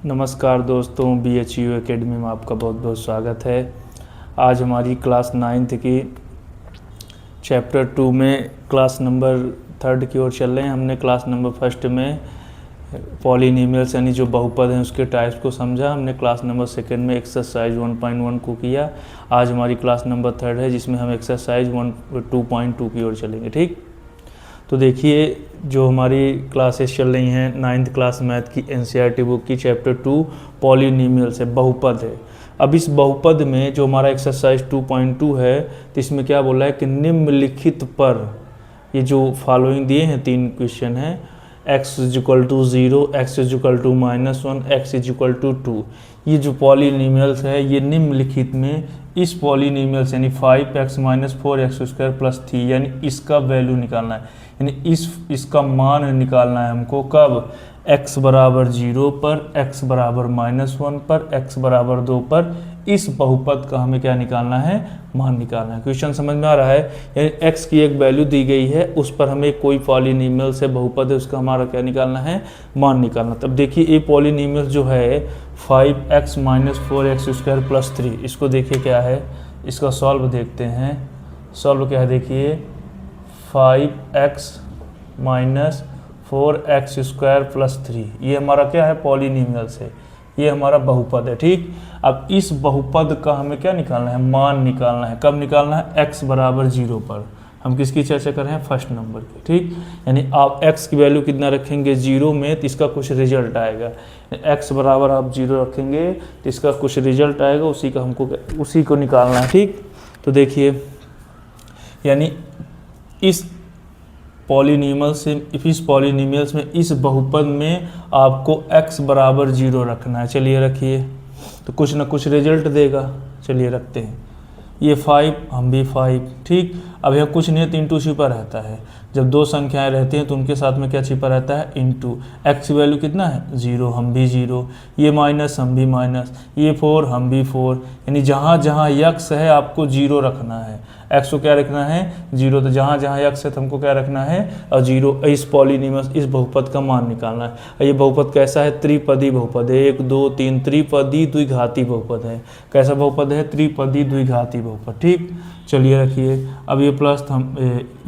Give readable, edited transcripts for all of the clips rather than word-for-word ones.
नमस्कार दोस्तों, BHU academy में आपका बहुत बहुत स्वागत है। आज हमारी क्लास 9th की चैप्टर 2 में क्लास नंबर 3 की ओर चल रहे हैं। हमने क्लास नंबर 1 में पॉलिनोमियल्स यानी जो बहुपद हैं उसके टाइप्स को समझा। हमने क्लास नंबर 2 में एक्सरसाइज 1.1 को किया। आज हमारी क्लास नंबर 3 है जिसमें हम एक्सरसाइज 2.2 की ओर चलेंगे। ठीक, तो देखिए जो हमारी क्लासेस चल रही हैं 9th क्लास मैथ की NCERT बुक की चैप्टर 2 पॉलिनोमियल्स है, बहुपद है। अब इस बहुपद में जो हमारा एक्सरसाइज 2.2 है तो इसमें क्या बोला है कि निम्नलिखित पर ये जो फॉलोइंग दिए हैं 3 क्वेश्चन हैं, x = 0, x = -1, x = 2। ये जो पॉलिनोमियल्स है ये निम्नलिखित में इस पॉलिनोमियल्स यानी 5x - 4x² + 3 यानी इसका वैल्यू निकालना है, यानी इसका मान निकालना है हमको। कब? x = 0 पर, x = -1 पर, x = 2 पर इस बहुपद का हमें क्या निकालना है? मान निकालना है। क्वेश्चन समझ में आ रहा है? यानी x की एक वैल्यू दी गई है, उस पर हमें कोई पॉलिनोमियल से बहुपद है उसका हमारा क्या निकालना है? मान निकालना। तब देखिए ये पॉलिनोमियल जो है 5x - 4x² + 3, इसको देखिए क्या है, इसका सॉल्व देखते हैं। सॉल्व क्या है देखिए, 5x - 4x² + 3 ये हमारा क्या है? पॉलिनोमियल से ये हमारा बहुपद है। ठीक, अब इस बहुपद का हमें क्या निकालना है? मान निकालना है। कब निकालना है? x = 0 पर। हम किसकी चर्चा कर रहे हैं? फर्स्ट नंबर की। ठीक, यानी आप x की वैल्यू कितना रखेंगे 0 में तो इसका कुछ रिजल्ट आएगा। x बराबर आप 0 रखेंगे तो इसका कुछ रिजल्ट आएगा, उसी को निकालना है। ठीक, तो देखिए यानी इस पॉलिनोमियल्स में इस बहुपद में आपको x = 0 रखना है। चलिए रखिए, तो कुछ ना कुछ रिजल्ट देगा। चलिए रखते हैं, ये 5, हम भी 5। ठीक, अब यह कुछ नहीं है, 3 छिपा रहता है। जब दो संख्याएं रहती हैं तो उनके साथ में क्या छिपा रहता है? इनटू। x की वैल्यू कितना है? 0, हम भी 0। ये माइनस, हम भी माइनस। ये 4, हम भी 4। यानी जहाँ जहाँ x है आपको 0 रखना है। x को क्या रखना है? 0। तो जहाँ जहाँ x है तो हमको क्या रखना है? और 0। इस पॉलिनोमियल इस बहुपद का मान निकालना है। ये बहुपद कैसा है? त्रिपदी बहुपद है। 1 2 3 त्रिपदी द्विघाती बहुपद है। कैसा बहुपद है? त्रिपदी द्विघाती बहुपद। ठीक, चलिए रखिए। अब ये प्लस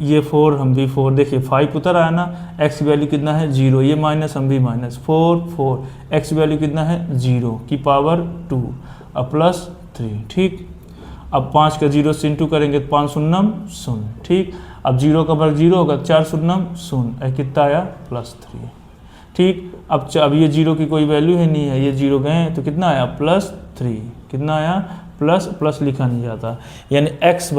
ये 4, हम भी 4। देखिए 5 उतर आया ना, x की वैल्यू कितना है? 0। ये माइनस, हम भी माइनस। 4 4, x की वैल्यू कितना है? 0 की पावर 2 अब प्लस 3। ठीक, अब 5 का 0 से इंटू करेंगे तो 5 शून्यम 0। ठीक, अब 0 का वर्ग 0 होगा, 4 शून्यम 0, कितना आया? +3। ठीक, अब ये 0 की कोई वैल्यू है नहीं है, ये 0 गए तो कितना आया? +3। कितना आया? प्लस लिखा नहीं जाता। यानी x =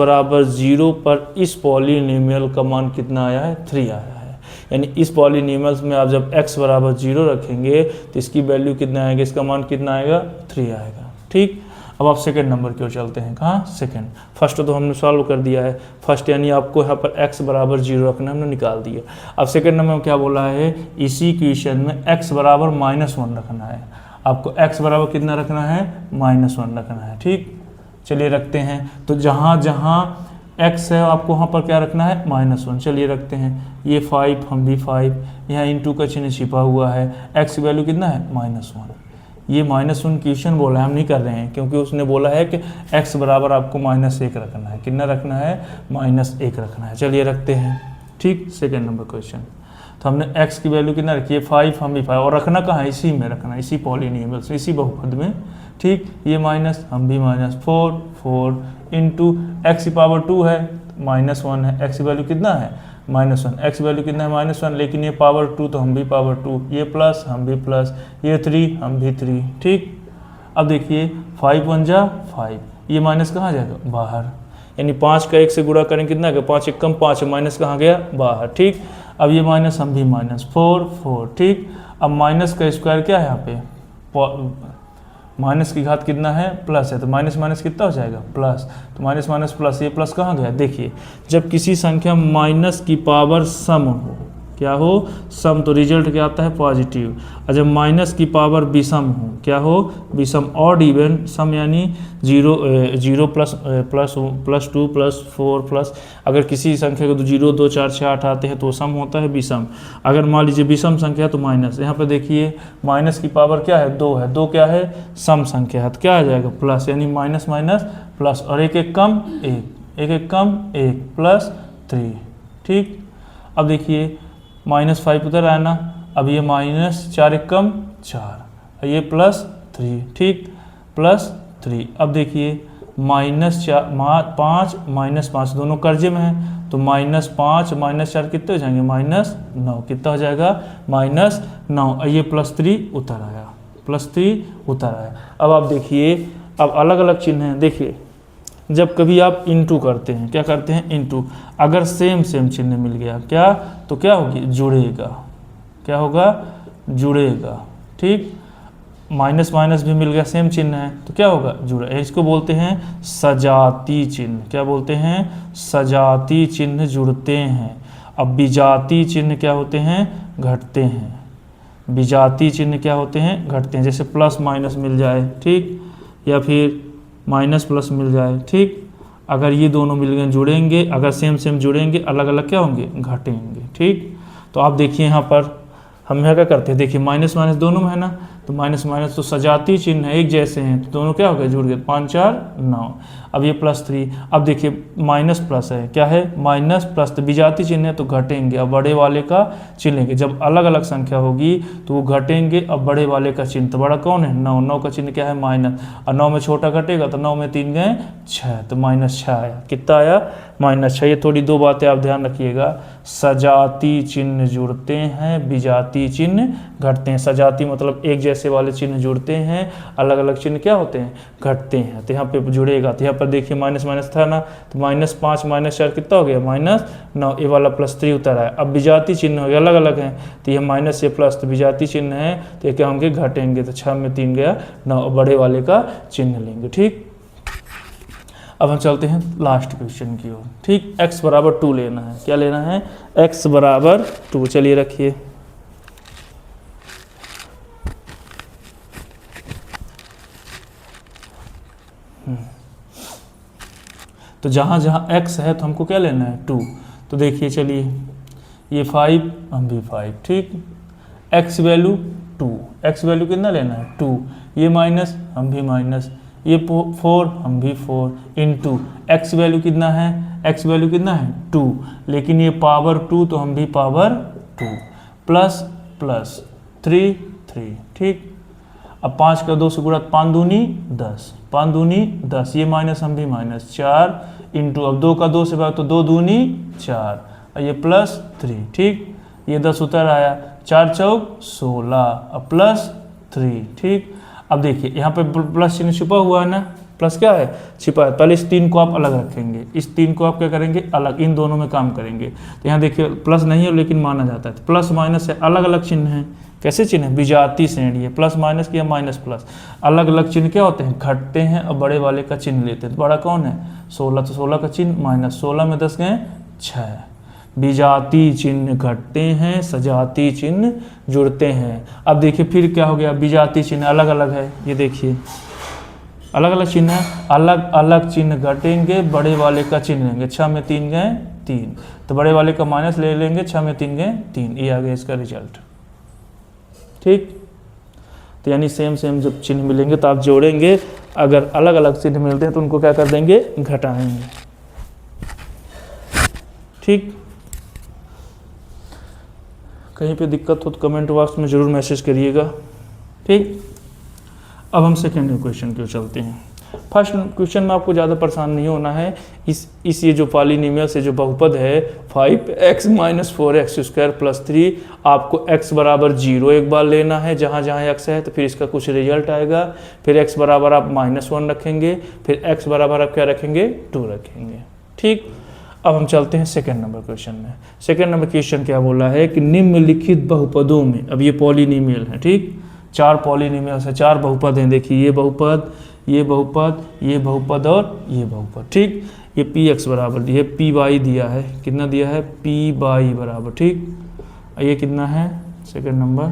0 पर इस पॉलिनोमियल का मान कितना आया है? 3 आया है। यानी इस पॉलिनोमियल्स में आप जब x = 0 रखेंगे तो इसकी वैल्यू कितना आएगा? इसका मान कितना आएगा? 3 आएगा। ठीक, अब आप सेकंड नंबर की ओर चलते हैं। कहाँ? सेकंड। फर्स्ट तो हमने सॉल्व कर दिया है। फर्स्ट यानी आपको यहाँ पर x = 0 रखना हमने निकाल दिया। अब सेकंड नंबर में क्या बोला है? इसी क्वेश्चन में x = -1 रखना है। आपको x बराबर कितना रखना है? -1 रखना है। ठीक, चलिए रखते हैं। तो जहाँ जहाँ x है आपको वहाँ पर क्या रखना है? -1। चलिए रखते हैं। ये 5, हम भी 5। यहाँ इंटू का चिन्ह छिपा हुआ है। x की वैल्यू कितना है? -1। ये -1 क्वेश्चन बोला है, हम नहीं कर रहे हैं, क्योंकि उसने बोला है कि x बराबर आपको -1 रखना है। कितना रखना है? -1 रखना है। चलिए रखते हैं। ठीक, सेकेंड नंबर क्वेश्चन। तो हमने x की वैल्यू कितना रखी है? 5, हम भी 5। और रखना कहाँ है? इसी में रखना है, इसी पॉलिनोमियल से, इसी बहुपद में। ठीक, ये माइनस, हम भी माइनस। 4 4 इंटू x की पावर 2 है, -1 है। x की वैल्यू कितना है? -1। x की वैल्यू कितना है? -1, लेकिन ये पावर 2 तो हम भी पावर 2। ये प्लस, हम भी प्लस। ये 3, हम भी 3। ठीक, अब देखिए 5 1 जा 5, ये माइनस कहाँ जाएगा? बाहर। यानी 5 का 1 से गुणा करें कितना गया? 5 1 5, माइनस कहाँ गया? बाहर। ठीक, अब ये माइनस, हम भी माइनस। 4 4। ठीक, अब माइनस का स्क्वायर क्या है यहाँ पे? माइनस की घात कितना है? प्लस है, तो माइनस माइनस कितना हो जाएगा? प्लस। तो माइनस माइनस प्लस, ये प्लस कहाँ गया? देखिए जब किसी संख्या माइनस की पावर सम हो, क्या हो, सम, तो रिजल्ट क्या आता है, पॉजिटिव। और जब माइनस की पावर विषम हो, क्या हो, विषम, ऑड इवन, सम यानी 0 प्लस 2 प्लस 4 प्लस, अगर किसी संख्या को 0 2 4 6 8 आते हैं तो सम होता है विषम। अगर मान लीजिए विषम संख्या तो माइनस, यहाँ पे देखिए माइनस की पावर क्या है, 2 है, 2 क्या है, सम संख्या है, तो क्या आ जाएगा, प्लस, यानी माइनस माइनस प्लस, और एक एक कम एक एक कम एक, प्लस 3। ठीक, अब देखिए -5 उधर आया ना, अब ये -4 एक कम 4, ये +3, ठीक, +3। अब देखिए -5 -5 दोनों कर्जे में हैं, तो -5 -4 कितने हो जाएंगे, -9, कितना हो जाएगा, -9, ये +3 उतर आया, +3 उतर आया। अब आप देखिए, अब अलग अलग चिन्ह हैं, देखिए जब कभी आप इंटू करते हैं, क्या करते हैं, इंटू, अगर सेम चिन्ह मिल गया, क्या, तो क्या होगी, जुड़ेगा, क्या होगा, जुड़ेगा, ठीक, माइनस माइनस भी मिल गया, सेम चिन्ह है, तो क्या होगा, जुड़ा, इसको बोलते हैं सजाती चिन्ह, क्या बोलते हैं, सजाती चिन्ह जुड़ते हैं। अब विजाती चिन्ह क्या होते हैं, घटते हैं, विजाती चिन्ह क्या होते हैं, घटते हैं, जैसे प्लस माइनस मिल जाए, ठीक, या फिर माइनस प्लस मिल जाए, ठीक, अगर ये दोनों मिल गए जुड़ेंगे, अगर सेम जुड़ेंगे, अलग अलग क्या होंगे, घटेंगे, ठीक। तो आप देखिए यहाँ पर हम यहाँ क्या करते हैं, देखिए माइनस माइनस दोनों में है ना, तो माइनस माइनस तो सजाती चिन्ह है, एक जैसे हैं, तो दोनों क्या हो गए, जुड़ गए, 5 4 9। अब ये +3, अब देखिए माइनस प्लस है, क्या है, माइनस प्लस, तो विजाती चिन्ह है तो घटेंगे, अब बड़े वाले का चिन्ह लेंगे, जब अलग अलग संख्या होगी तो वो घटेंगे, अब बड़े वाले का चिन्ह, तो बड़ा कौन है, 9, 9 का चिन्ह क्या है, माइनस, और 9 में छोटा घटेगा, तो 9 में 3 गए 6, तो -6 आया, कितना आया, -6। ये थोड़ी दो बातें आप ध्यान रखिएगा, सजाती चिन्ह जुड़ते हैं, विजाती चिन्ह घटते हैं। सजाती मतलब एक जैसे वाले चिन्ह जुड़ते हैं, अलग अलग चिन्ह क्या होते हैं, घटते हैं। तो यहाँ पे जुड़ेगा, तो यहाँ पर देखिए माइनस माइनस था ना, तो -5 -4 कितना हो गया, -9, ये वाला +3 उतर आया। अब विजाती चिन्ह हो गया, अलग अलग हैं, तो ये माइनस से प्लस, तो विजाती चिन्ह है तो ये क्या होंगे, घटेंगे, तो 6 में 3 गया 9, बड़े वाले का चिन्ह लेंगे, ठीक। अब हम चलते हैं लास्ट क्वेश्चन की ओर, ठीक। x = 2 लेना है, क्या लेना है, x = 2, चलिए रखिए। तो जहाँ जहाँ x है तो हमको क्या लेना है, 2। तो देखिए चलिए, ये 5, हम भी 5, ठीक, x वैल्यू 2, x वैल्यू कितना लेना है, 2, ये माइनस, हम भी माइनस, ये 4, हम भी 4, इंटू x वैल्यू कितना है, x वैल्यू कितना है, 2, लेकिन ये पावर 2 तो हम भी पावर 2, प्लस प्लस 3 3, ठीक। अब 5 का 2 से गुणा, 5 दूनी 10, 5 दूनी 10, ये माइनस, हम भी माइनस, 4 इंटू, अब 2 का 2 से भाग, तो 2 दूनी 4, और ये +3, ठीक, ये 10 उतर आया, 4 चौक 16, अब +3, ठीक। अब देखिए यहाँ पे प्लस चिन्ह छुपा हुआ है ना, प्लस क्या है, छिपा है, पहले इस 3 को आप अलग रखेंगे, इस 3 को आप क्या करेंगे, अलग, इन दोनों में काम करेंगे। तो यहाँ देखिए प्लस नहीं है लेकिन माना जाता है, तो प्लस माइनस है, अलग अलग चिन्ह हैं, कैसे चिन्ह, विजाती श्रेणी है, प्लस माइनस की या माइनस प्लस, अलग अलग चिन्ह क्या होते हैं, घटते हैं, और बड़े वाले का चिन्ह लेते हैं। तो बड़ा कौन है, 16, तो 16 का चिन्ह माइनस, 16 में 10 गए 6। विजाती चिन्ह घटते हैं, सजाती चिन्ह जुड़ते हैं। अब देखिए फिर क्या हो गया, विजाती चिन्ह अलग अलग है, ये देखिए अलग अलग चिन्ह है, अलग अलग चिन्ह घटेंगे, बड़े वाले का चिन्ह लेंगे, 6 में 3 गए 3, तो बड़े वाले का माइनस ले लेंगे, 6 में 3 गए 3, ये आ गया इसका रिजल्ट, ठीक। तो यानी सेम जब चिन्ह मिलेंगे तो आप जोड़ेंगे, अगर अलग अलग चिन्ह मिलते हैं तो उनको क्या कर देंगे, घटाएंगे, ठीक। कहीं पे दिक्कत हो तो कमेंट बॉक्स में ज़रूर मैसेज करिएगा, ठीक। अब हम सेकेंड क्वेश्चन की ओर चलते हैं। फर्स्ट क्वेश्चन में आपको ज़्यादा परेशान नहीं होना है, इस ये जो पॉलिनोमियल से जो बहुपद है 5x - 4x² + 3, आपको x = 0 एक बार लेना है, जहाँ जहाँ x है, तो फिर इसका कुछ रिजल्ट आएगा, फिर x बराबर आप -1 रखेंगे, फिर x बराबर आप क्या रखेंगे, 2 रखेंगे, ठीक। अब हम चलते हैं सेकेंड नंबर क्वेश्चन में। सेकेंड नंबर क्वेश्चन क्या बोला है कि निम्नलिखित बहुपदों में, अब ये पॉलिनोमियल है, ठीक, 4 पॉलिनोमियल है, 4 बहुपद हैं, देखिए ये बहुपद, ये बहुपद, ये बहुपद और ये बहुपद, ठीक। ये px बराबर, ये py दिया है, कितना दिया है, py बराबर, ठीक, ये कितना है सेकंड नंबर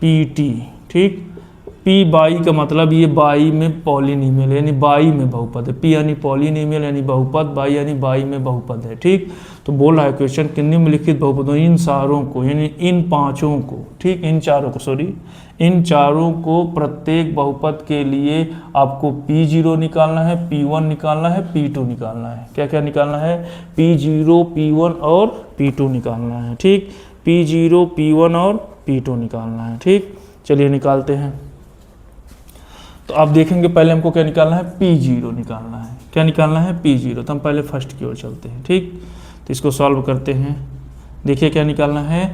पी टी। ठीक, पी बाई का मतलब ये बाई में पॉलिनोमियल है, यानी बाई में बहुपद है। पी यानी पॉलिनोमियल यानी बहुपद, बाई यानी बाई में बहुपद है। ठीक, तो बोल रहा है क्वेश्चन कि निम्नलिखित बहुपदों इन सारों को, यानी इन पांचों को, ठीक, इन चारों को, सॉरी, इन चारों को प्रत्येक बहुपद के लिए आपको P0 निकालना है, P1 निकालना है, P2 निकालना है। क्या क्या निकालना है? P0, P1 और P2 निकालना है। ठीक, P0, P1 और P2 निकालना है। ठीक, चलिए निकालते हैं। तो आप देखेंगे पहले हमको क्या निकालना है? P0 निकालना है। क्या निकालना है? P0। तो हम पहले फर्स्ट की ओर चलते हैं। ठीक, तो इसको सॉल्व करते हैं। देखिए क्या निकालना है?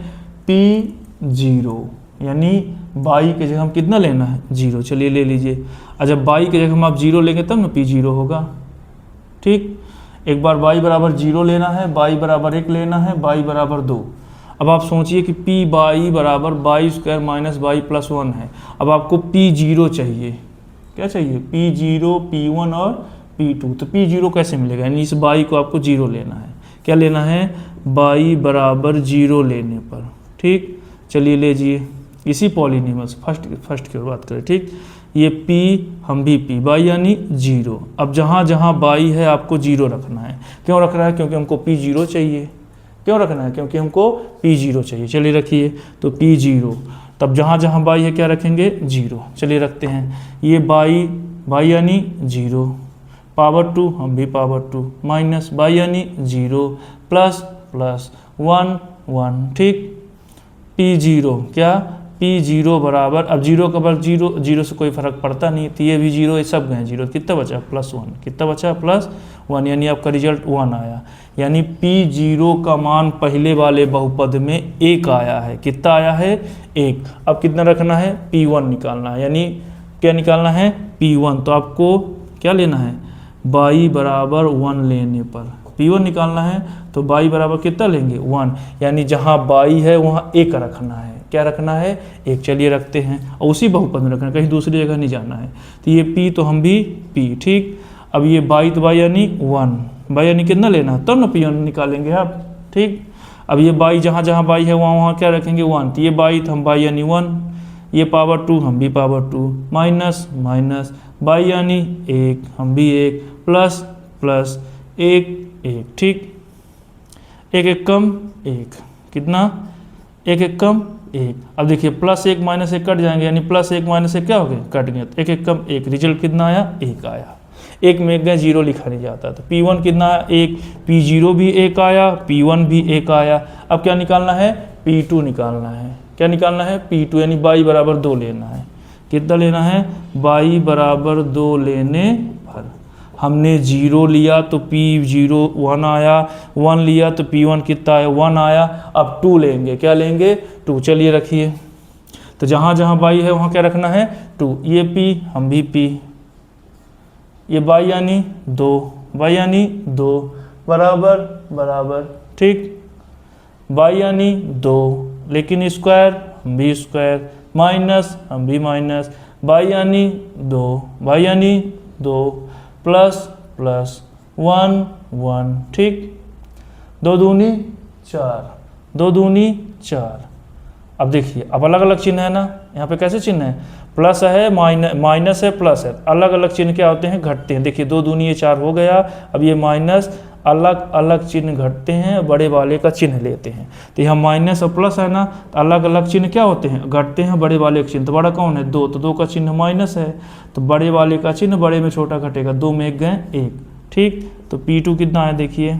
P0 यानी बाई की जगह हम कितना लेना है? 0। चलिए ले लीजिए। और जब बाई की जगह हम आप 0 लेंगे तब ना P0 होगा। ठीक, एक बार बाई बराबर 0 लेना है, बाई बराबर 1 लेना है, बाई बराबर 2। अब आप सोचिए कि P बाई बराबर by square minus by plus 1 है। अब आपको P0 चाहिए। क्या चाहिए? P0, P1 और P2। तो P0 कैसे मिलेगा? यानी इस बाई को आपको 0 लेना है। क्या लेना है? बाई बराबर 0 लेने पर। ठीक, चलिए लीजिए इसी पॉलिनोमियल से फर्स्ट की ओर बात करें। ठीक, ये P हम भी P, बाई यानी 0। अब जहाँ जहाँ बाई है आपको 0 रखना है। क्यों रख रहा है? क्योंकि हमको P0 चाहिए। क्यों रखना है? क्योंकि हमको P0 चाहिए। चलिए रखिए, तो P0, तब जहाँ जहाँ बाई है क्या रखेंगे? 0। चलिए रखते हैं। ये बाई यानी 0, पावर 2 हम भी पावर 2, माइनस बाई यानी 0, प्लस 1 1। ठीक, P0 क्या? P0 बराबर, अब 0 का बल 0 से कोई फर्क पड़ता नहीं, तो ये भी 0, ये सब गए 0। कितना बचा? +1। कितना बचा? +1, यानी आपका रिजल्ट 1 आया। यानी P0 का मान पहले वाले बहुपद में 1 आया है। कितना आया है? 1। अब कितना रखना है? P1 निकालना है। यानी क्या निकालना है? P1। तो आपको क्या लेना है? बाई बराबर 1 लेने पर P1 निकालना है। तो बाई बराबर कितना लेंगे? 1। यानी जहाँ बाई है वहाँ 1 रखना है। क्या रखना है? 1। चलिए रखते हैं, और उसी बहुपद में रखना है, कहीं दूसरी जगह नहीं जाना है। तो ये P तो हम भी P। ठीक, अब ये बाई तो बाई यानी 1, बाई यानी कितना लेना है? तब ना P1 निकालेंगे आप। ठीक, अब ये बाई जहाँ जहाँ बाई है वहाँ वहाँ क्या रखेंगे? 1। तो ये बाई तो हम बाई यानी 1, ये पावर 2 हम भी पावर 2, माइनस माइनस बाई यानी 1 हम भी 1, प्लस 1 1। ठीक, 1 1 कम 1, कितना? 1 1 कम 1। अब देखिए +1 -1 कट जाएंगे, यानी +1 -1 क्या हो गए? कट गए। तो 1 1 कम 1, रिजल्ट कितना आया? 1 आया। 1 में 1 गए, 0 लिखा नहीं जाता। तो P1 कितना आया? 1। P0 भी 1 आया, P1 भी 1 आया। अब क्या निकालना है? P2 निकालना है। क्या निकालना है? P2, यानी बाई बराबर 2 लेना है। कितना लेना है? बाई बराबर 2 लेने पर हमने 0 लिया तो P0 1 आया, 1 लिया तो P1 कितना आया? 1 आया। अब 2 लेंगे। क्या लेंगे? 2। चलिए रखिए, तो जहाँ जहाँ बाई है वहाँ क्या रखना है? 2। ये P हम भी P, ये बाई यानी 2, बाई यानी 2, बराबर बराबर। ठीक, बाई यानी 2, लेकिन स्क्वायर हम भी स्क्वायर, माइनस हम भी माइनस, बाई यानी 2, बाई यानी 2, प्लस 1 1। ठीक, 2 दूनी 4, 2 दूनी 4। अब देखिए, अब अलग अलग चिन्ह है ना, यहाँ पे कैसे चिन्ह है? प्लस है, माइनस है, प्लस है। अलग अलग चिन्ह क्या होते हैं? घटते हैं। देखिए 2 दूनी 4 हो गया। अब ये माइनस, अलग अलग चिन्ह घटते हैं, बड़े वाले का चिन्ह लेते हैं। तो यहाँ माइनस और प्लस है ना, तो अलग अलग चिन्ह क्या होते हैं? घटते हैं, बड़े वाले का चिन्ह। तो बड़ा कौन है? 2, तो 2 का चिन्ह माइनस है, तो बड़े वाले का चिन्ह बड़े में छोटा घटेगा। 2 में 1 गए 1। ठीक, तो P2 कितना है? देखिए,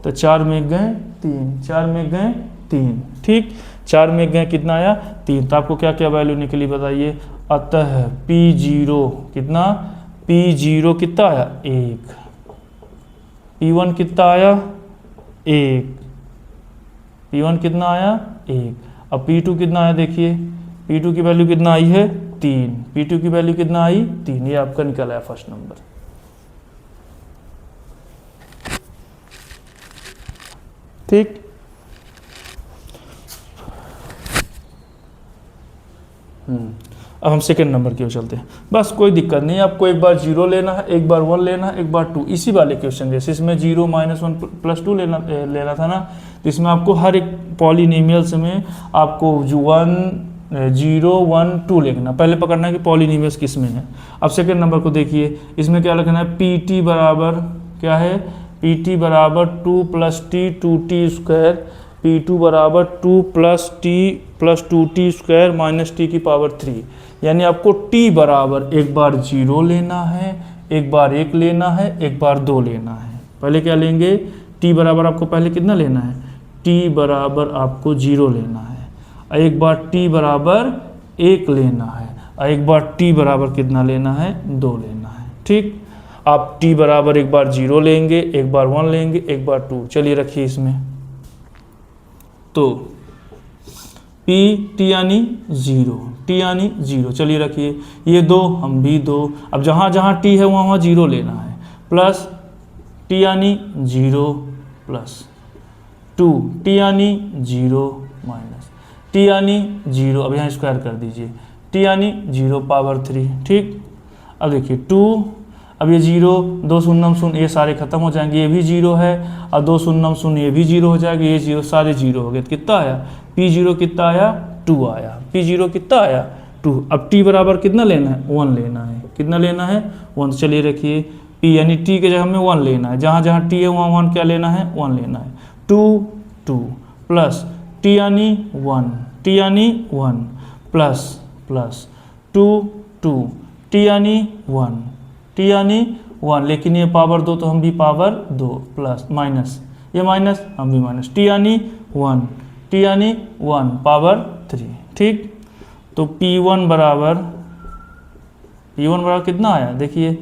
तो 4 में 1 गए 3, 4 में 1 गए 3। ठीक, 4 में 1 गए कितना आया? 3। तो आपको क्या क्या वैल्यू निकली बताइए? अतः P0 कितना? P0 कितना आया? 1। P1 कितना आया? 1। P1 कितना आया? 1। अब P2 कितना आया? देखिए P2 की वैल्यू कितना आई है? 3। P2 की वैल्यू कितना आई? 3। ये आपका निकल आया फर्स्ट नंबर। ठीक, अब हम सेकंड नंबर की ओर चलते हैं। बस कोई दिक्कत नहीं है, आपको एक बार 0 लेना है, एक बार 1 लेना है, एक बार 2। इसी वाले क्वेश्चन जैसे इसमें 0 -1 + 2 लेना था ना, तो इसमें आपको हर एक पॉलिनोमियल्स में आपको 1 0 1 2 लिखना, पहले पकड़ना है कि पॉलिनोमियल्स किस में है। अब सेकंड नंबर को देखिए, इसमें क्या लिखना है, pt बराबर क्या है, pt बराबर 2 + t 2t², p2 बराबर 2 + t + 2t² - t की पावर 3। यानी आपको t बराबर एक बार 0 लेना है, एक बार 1 लेना है, एक बार 2 लेना है। पहले क्या लेंगे, t बराबर आपको पहले कितना लेना है, t बराबर आपको 0 लेना है, एक बार t बराबर 1 लेना है, और एक बार t बराबर कितना लेना है, 2 लेना है। ठीक, आप t बराबर एक बार 0 लेंगे, एक बार 1 लेंगे, एक बार 2। चलिए रखिए इसमें, तो p t यानी 0, t यानी 0। चलिए रखिए ये 2, हम भी 2। अब जहाँ जहाँ t है वहाँ 0 लेना है, प्लस t यानी 0 प्लस 2, t यानी 0 माइनस t यानी 0। अब यहाँ स्क्वायर कर दीजिए, t यानी 0 पावर 3। ठीक, अब देखिए 2, अब ये 0 2 शून्यम शून्य ये सारे खत्म हो जाएंगे, ये भी 0 है, और 2 शून्यम शून्य ये भी 0 हो जाएगा, ये 0 सारे 0 हो गए। तो कितना आया, p0 कितना आया, 2 आया, p0 कितना आया, 2। अब t बराबर कितना लेना है, 1 लेना है, कितना लेना है, 1। चलिए रखिए p यानी t के जगह में 1 लेना है, जहाँ जहाँ t है वहाँ 1 क्या लेना है, 1 लेना है। 2 2 प्लस t यानी 1, t यानी 1 प्लस प्लस 2 2 t यानी 1, t यानी 1, लेकिन ये पावर 2 तो हम भी पावर 2, प्लस माइनस ये माइनस, हम भी माइनस, t यानी 1, t यानी 1 पावर 3। ठीक, तो p1 बराबर कितना आया, देखिए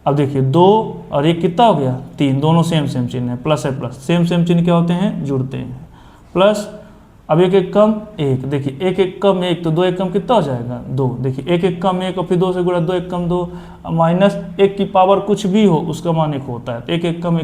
अब देखिए 2 और 1 कितना हो गया, 3, दोनों सेम सेम चिन्ह है, प्लस है प्लस, सेम सेम चिन्ह क्या होते हैं, जुड़ते हैं। प्लस अब 1 1 कम 1, देखिए 1 1 कम 1, तो 2 1 कम कितना हो जाएगा, 2। देखिए 1 1 कम 1 और फिर 2 से गुणा, 2 1 कम 2, माइनस 1 की पावर कुछ भी हो उसका मान 1 होता है। 1 1 कम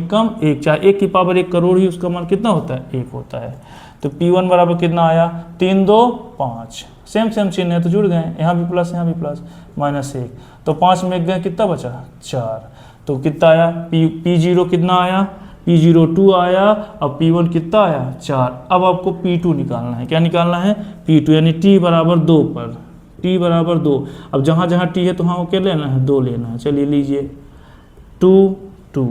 1, चाहे 1 की पावर 1 करोड़ ही उसका मान कितना होता है, 1 होता है। तो p1 बराबर कितना आया, 3 2 5, सेम सेम चिन्ह है तो जुड़ गए, यहाँ भी प्लस यहाँ भी प्लस, -1, तो 5 में 1 गए, कितना बचा, 4। तो कितना आया, p0 कितना आया, p0 2 आया, अब p1 कितना आया, 4। अब आपको p2 निकालना है, क्या निकालना है, p2 यानी t बराबर 2 पर, t बराबर 2। अब जहाँ जहाँ t है तो वहाँ क्या लेना है, 2 लेना है। चलिए लीजिए 2 2,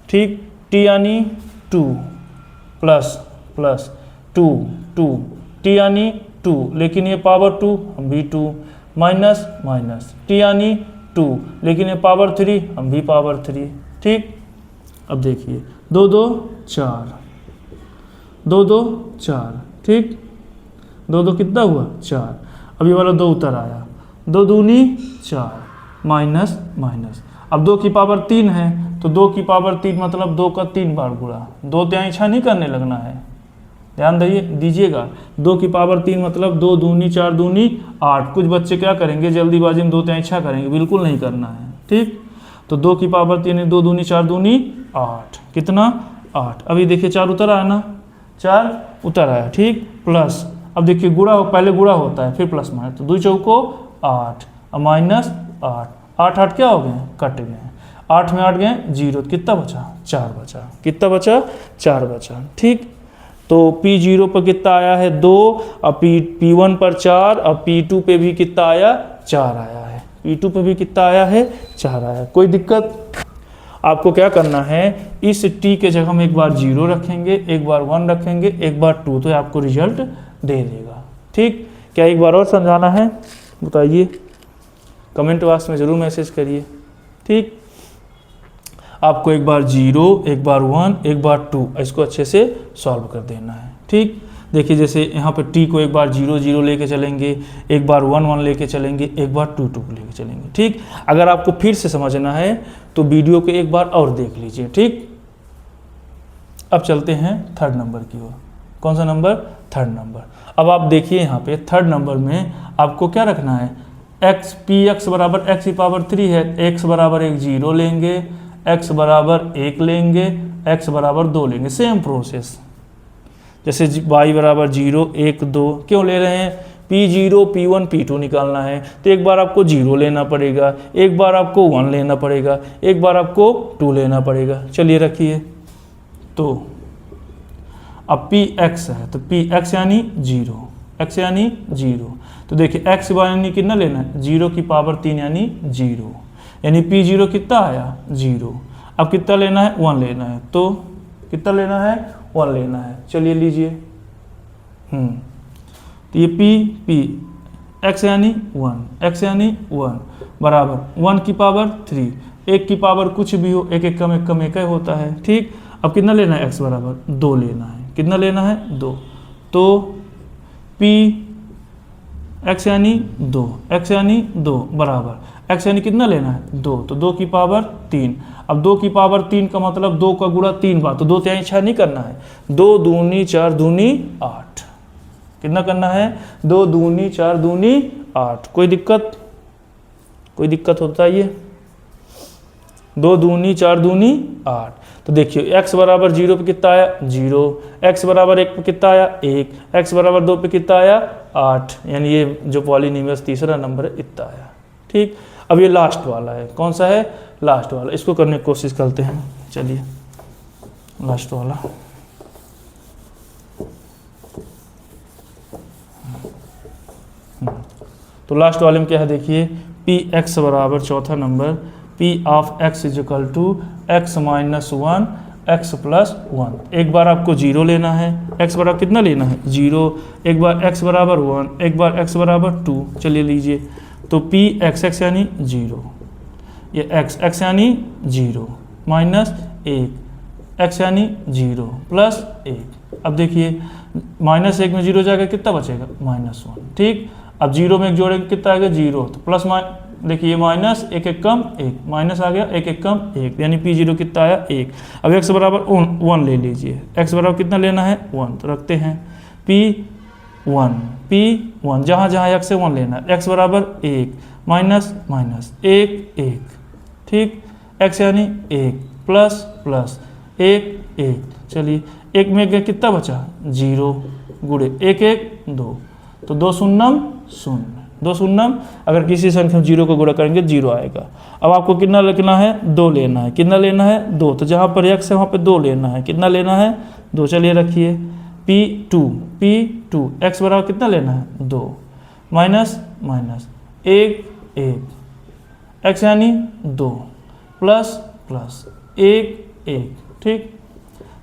ठीक, t यानी 2 प्लस प्लस 2 2, t यानी 2, लेकिन ये पावर 2, हम भी 2, माइनस माइनस t यानी 2, लेकिन ये पावर 3, हम भी पावर 3। ठीक, अब देखिए 2 2 4, 2 2 4, ठीक, 2 2 कितना हुआ, 4। अब ये वाला 2 उतर आया, 2 दूनी 4, माइनस माइनस। अब 2 की पावर 3 है, तो 2 की पावर 3 मतलब 2 का 3 बार गुणा, 2 त्याई इच्छा नहीं करने लगना है, ध्यान दीजिएगा। 2 की पावर 3 मतलब 2 दूनी 4 दूनी 8। कुछ बच्चे क्या करेंगे, जल्दीबाजी में 2 त्याई इच्छा करेंगे, बिल्कुल नहीं करना है। ठीक, तो 2 की पावर 3 है, 2 दूनी 4 दूनी 8, कितना 8। अभी देखिए 4 उतर आया ना, 4 उतर आया, ठीक, प्लस अब देखिए गुणा हो, पहले गुणा होता है फिर प्लस माइनस, तो 2 चौको 8 और माइनस 8 8 क्या हो गए, कट गए, 8 में 8 गए 0, कितना बचा, 4 बचा, कितना बचा, 4 बचा। ठीक, तो p0 पर कितना आया है, 2, और p1 पर 4, और p2 पे भी कितना आया, 4 आया है, p2 पे भी कितना आया है, 4 आया। कोई दिक्कत, आपको क्या करना है, इस t के जगह हम एक बार 0 रखेंगे, एक बार 1 रखेंगे, एक बार 2, तो आपको रिजल्ट दे देगा। ठीक, क्या एक बार और समझाना है, बताइए, कमेंट बॉक्स में ज़रूर मैसेज करिए। ठीक, आपको एक बार 0, एक बार 1, एक बार 2, इसको अच्छे से सॉल्व कर देना है। ठीक, देखिए जैसे यहाँ पे t को एक बार 0 0 लेके चलेंगे, एक बार 1 1 लेके चलेंगे, एक बार 2 2 लेके चलेंगे। ठीक, अगर आपको फिर से समझना है तो वीडियो को एक बार और देख लीजिए। ठीक, अब चलते हैं थर्ड नंबर की ओर। कौन सा नंबर, थर्ड नंबर। अब आप देखिए यहाँ पे थर्ड नंबर में आपको क्या रखना है, px बराबर x की पावर 3 है, x बराबर 1 0 लेंगे, x बराबर 1 लेंगे, x बराबर 2 लेंगे, सेम प्रोसेस। जैसे y बराबर 0 1 2 क्यों ले रहे हैं, P0 P1 P2 निकालना है तो एक बार आपको 0 लेना पड़ेगा, एक बार आपको 1 लेना पड़ेगा, एक बार आपको 2 लेना पड़ेगा। चलिए रखिए, तो अब Px है तो Px यानी 0, x यानी 0, तो देखिए x यानी कितना लेना है 0 की पावर 3 यानी 0, यानी P0 कितना आया 0। अब कितना लेना है 1 लेना है, तो कितना लेना है 1 लेना है। चलिए लीजिए, तो ये P x यानी 1, x यानी 1 बराबर 1 की पावर 3, 1 की पावर कुछ भी हो, एक एक कम एक होता है, ठीक। अब कितना लेना है x बराबर 2 लेना है, कितना लेना है 2, तो P x यानी 2, x यानी 2 बराबर x यानी कितना लेना है 2, तो 2 की पावर 3। अब 2 की पावर 3 का मतलब 2 का गुणा 3 बार, तो 2 3 6 नहीं करना है, 2 दूनी 4 दूनी 8, कितना करना है 2 दूनी 4 दूनी 8। कोई दिक्कत होता है ये, 2 दूनी 4 दूनी 8। तो देखिए x बराबर 0 पे कितना आया 0, x बराबर 1 पे कितना आया 1, x बराबर 2 पे कितना आया 8, यानी ये जो पॉलिनोमियल्स तीसरा नंबर है इतना आया, ठीक। अब ये लास्ट वाला है, कौन सा है लास्ट वाला, इसको करने की कोशिश करते हैं। चलिए लास्ट वाला, तो लास्ट वाले में क्या है देखिए, Px बराबर चौथा number P of x is equal to x minus 1 x plus 1। एक बार आपको 0 लेना है, x बराबर कितना लेना है 0, एक बार x बराबर 1, एक बार x बराबर 2। चलिए लीजिए, तो Px यानी 0, ये x यानी 0 माइनस 1, x यानी 0 प्लस 1। अब देखिए माइनस 1 में 0 जाएगा कितना बचेगा -1, ठीक। अब 0 में एक जोड़ेंगे कितना आएगा 0, तो प्लस देखिए माइनस 1 1 कम 1, माइनस आ गया 1 1 कम 1, यानी P0 कितना आया 1। अब x बराबर 1 ले लीजिए, x बराबर कितना लेना है 1, तो रखते हैं P1 जहाँ जहाँ x से 1 लेना है, x बराबर 1 माइनस 1 1, ठीक। x यानी 1 प्लस 1 1। चलिए 1 में गया कितना बचा 0, गुणे 1 1 2, तो 2 शून्यम 0, 2 शून्यम, अगर किसी संख्या में 0 को गुणा करेंगे 0 आएगा। अब आपको कितना लिखना है 2 लेना है, कितना लेना है 2, तो जहाँ पर x है वहाँ पे 2 लेना है, कितना लेना है 2। चलिए रखिए P2 x बराबर कितना लेना है 2 माइनस 1 1, x यानी 2 प्लस 1 1, ठीक।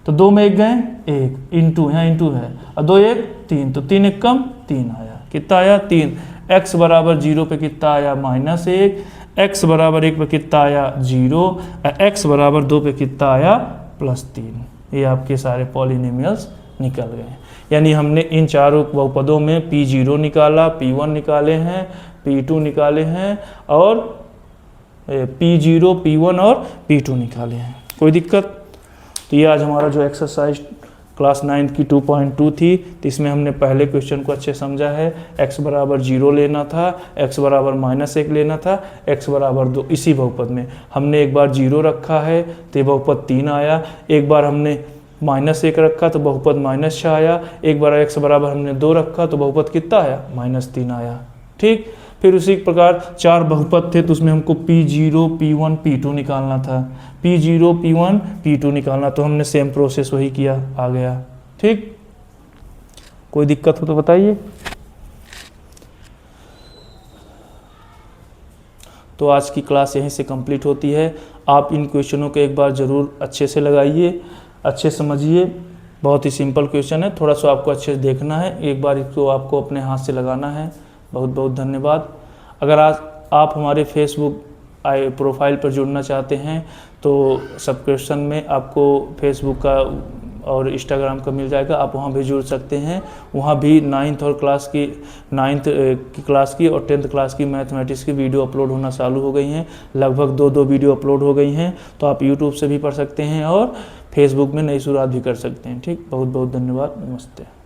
तो 2 में 1 गए 1, इंटू यहाँ इंटू है, और 2 1 3, तो 3 1 कम 3 आया, कितना आया 3। x बराबर 0 पे कितना आया -1, x बराबर 1 पे कितना आया 0, x बराबर 2 पे कितना आया +3। ये आपके सारे पॉलिनोमियल्स निकल गए। यानी हमने इन चारों बहुपदों में P0 निकाला, P1 निकाले हैं, P2 निकाले हैं, और P0 P1 और P2 निकाले हैं। कोई दिक्कत? तो ये आज हमारा जो एक्सरसाइज क्लास 9 की 2.2 थी, तो इसमें हमने पहले क्वेश्चन को अच्छे समझा है। x बराबर 0 लेना था, x बराबर -1 लेना था, x बराबर 2। इसी बहुपद में हमने एक बार 0 रखा है तो बहुपद 3 आया, एक बार हमने -1 रखा तो बहुपद -6 आया, एक बार x बराबर हमने 2 रखा तो बहुपद कितना आया -3 आया, ठीक। फिर उसी प्रकार 4 बहुपद थे तो उसमें हमको P0 P1 P2 निकालना था, P0 P1 P2 निकालना, तो हमने सेम प्रोसेस वही किया, आ गया, ठीक। कोई दिक्कत हो तो बताइए। तो आज की क्लास यहीं से कंप्लीट होती है। आप इन क्वेश्चनों को एक बार ज़रूर अच्छे से लगाइए, अच्छे समझिए। बहुत ही सिंपल क्वेश्चन है, थोड़ा सा आपको अच्छे से देखना है, एक बार इसको आपको अपने हाथ से लगाना है। बहुत बहुत धन्यवाद। अगर आज आप हमारे फेसबुक प्रोफाइल पर जुड़ना चाहते हैं तो सब्सक्रिप्शन में आपको फेसबुक का और इंस्टाग्राम का मिल जाएगा, आप वहाँ भी जुड़ सकते हैं। वहाँ भी 9th क्लास की और 10th क्लास की मैथमेटिक्स की वीडियो अपलोड होना चालू हो गई हैं। लगभग 2 वीडियो अपलोड हो गई हैं, तो आप यूट्यूब से भी पढ़ सकते हैं और फेसबुक में नई शुरुआत भी कर सकते हैं, ठीक। बहुत बहुत धन्यवाद, नमस्ते।